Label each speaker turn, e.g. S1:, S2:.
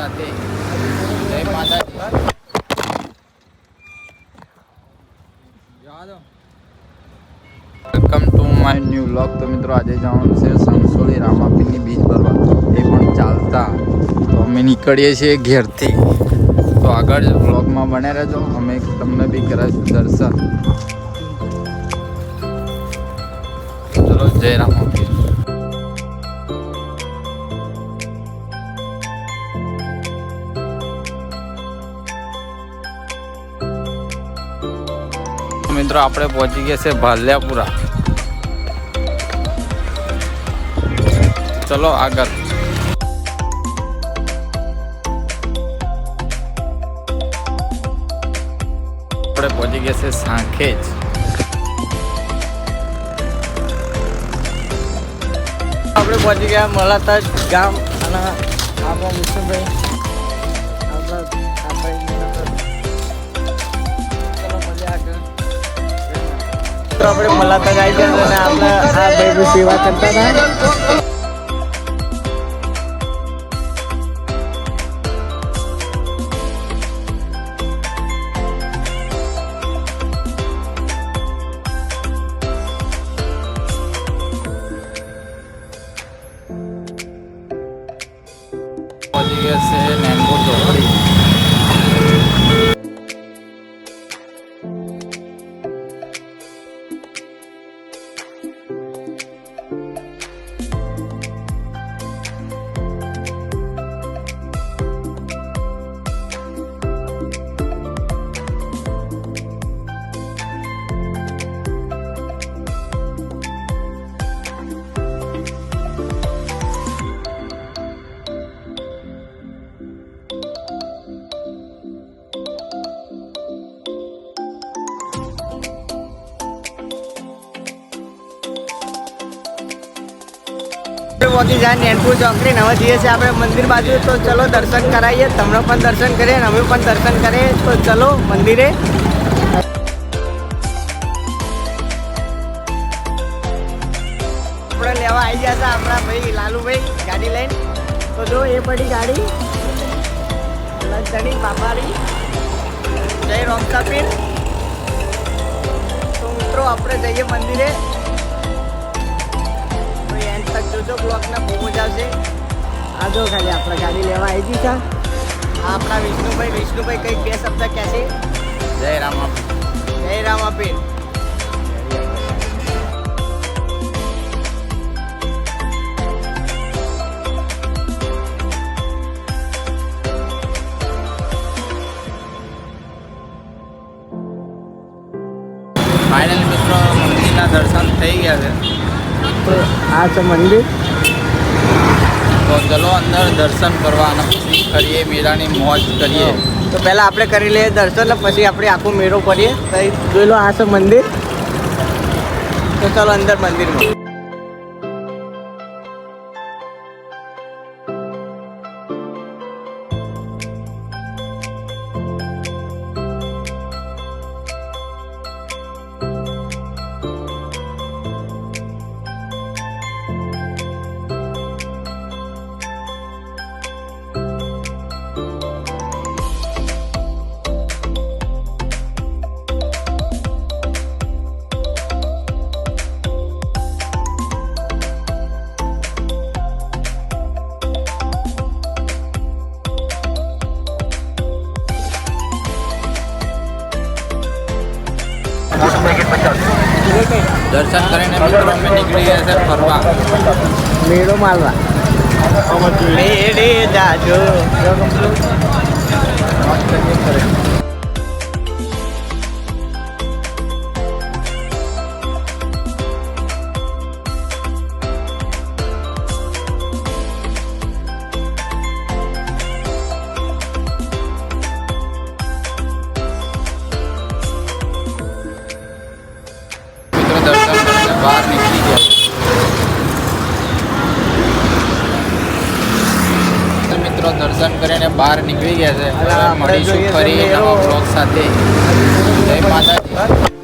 S1: સાથે જય માતાજી। Welcome to my new vlog. તો મિત્રો આજે જવાનું છે સણસોલી રામાપીરની બીજ ભરવા, એ પણ ચાલતા। તો અમે નીકળીએ છીએ ઘેરથી, તો આગળ વ્લોગમાં બને રહેજો, અમે તમને બી કરાવીશું દર્શન। ચલો જય રામાપીર। મિત્રો આપણે પહોંચી ગયા છે ભાલિયાપુરા। ચલો આગળ। આપણે પહોંચી ગયા છે સાંખેજ। આપણે પહોંચી ગયા મલાતજ ગામ, અને આપણા વિષ્ણુભાઈ આપણે મલાતજ આવી ગયા અને આપણે આ ભાઈ સેવા કરતા હતા। પહોંચી ગયા છે નેનપુર ચોકડી। પહોંચી જાય નેનપુર ચોકડી, હવે જઈએ છીએ આપણે મંદિર બાજુ। તો ચલો દર્શન કરાવીએ, તમને પણ દર્શન કરીએ અને અમે પણ દર્શન કરીએ। તો ચલો મંદિરે। આપણે લેવા આવી ગયા હતા આપણા ભાઈ લાલુભાઈ ગાડી લઈને। તો જો એ પડી ગાડી લંચણી બાબારી, જય રામાપીર। તો મિત્રો આપણે જઈએ મંદિરે, જોજો બ્લોકના બહુ મજા આવશે। આ જો ખાલી આપણે ગાડી લેવા આવી ગઈ છે। આ આપણા વિષ્ણુભાઈ કંઈક બે શબ્દ કહે છે। જય રામાપીર, જય રામાપીર। ફાઇનલી મિત્રો મંદિરના દર્શન થઈ ગયા છે। તો આ છે મંદિર, તો ચલો અંદર દર્શન કરવા અને પછી કરીએ મેળાની મોજ કરીએ। તો પહેલાં આપણે કરી લઈએ દર્શન, પછી આપણે આખો મેળો કરીએ। તો જોઈ લો આ છે મંદિર, તો ચલો અંદર મંદિરમાં। દર્શન કરીને મિત્રો અમે નીકળી ગયા છે ફરવા, મેળો માલવા। મેળે જાજો બહાર નીકળી ગયા મિત્રો, દર્શન કરીને બહાર નીકળી ગયા છે। મળીશું ફરી નવા બ્લોગ સાથે। જય માતાજી।